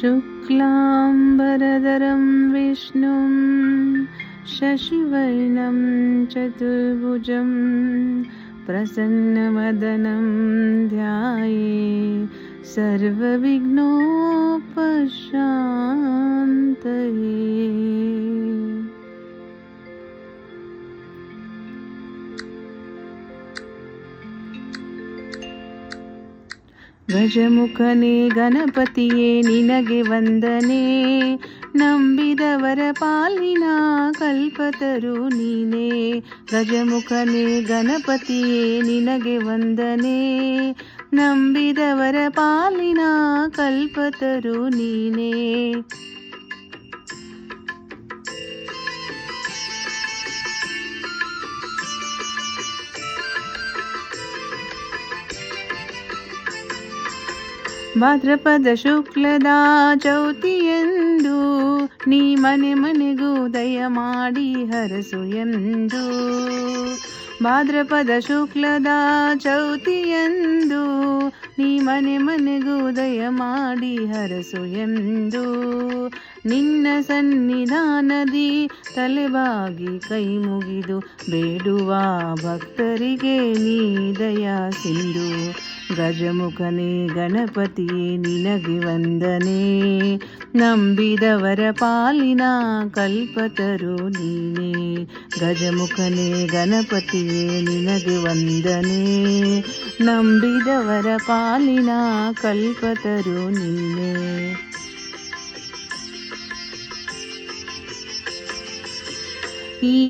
शुक्लाम्बरधरं विष्णुं शशिवर्णं चतुर्भुजं प्रसन्नवदनं ध्याये सर्वविघ्नोपशान्तये। ಗಜಮುಖನೇ ಗಣಪತಿಯೇ ನಿನಗೆ ವಂದನೆ, ನಂಬಿದವರ ಪಾಲಿನ ಕಲ್ಪತರು ನೀನೇ. ಗಜಮುಖನೇ ಗಣಪತಿಯೇ ನಿನಗೆ ವಂದನೆ, ನಂಬಿದವರ ಪಾಲಿನ ಕಲ್ಪತರು ನೀನೇ. ಭಾದ್ರಪದ ಶುಕ್ಲದ ಚೌತಿಯೆಂದು ನೀ ಮನೆ ಮನೆಗೂ ದಯ ಮಾಡಿ ಹರಸು ಎಂದು. ಭಾದ್ರಪದ ಶುಕ್ಲದ ಚೌತಿಯೆಂದು ನೀ ಮನೆ ಮನೆಗೂ ದಯ ಮಾಡಿ ಹರಸು ಎಂದು. ನಿನ್ನ ಸನ್ನಿಧಾನದಿ ತಲೆಬಾಗಿ ಕೈ ಮುಗಿದು ಬೇಡುವ ಭಕ್ತರಿಗೆ ನೀ ದಯ ಸಿಂಧು. ಗಜಮುಖನೇ ಗಣಪತಿಯೇ ನಿನಗೆ ವಂದನೆ, ನಂಬಿದವರ ಪಾಲಿನ ಕಲ್ಪತರು ನೀನೇ. ಗಜಮುಖನೇ ಗಣಪತಿಯೇ ನಿನಗೆ ವಂದನೆ, ನಂಬಿದವರ ಪಾಲಿನ ಕಲ್ಪತರು ನೀನೇ. ಈ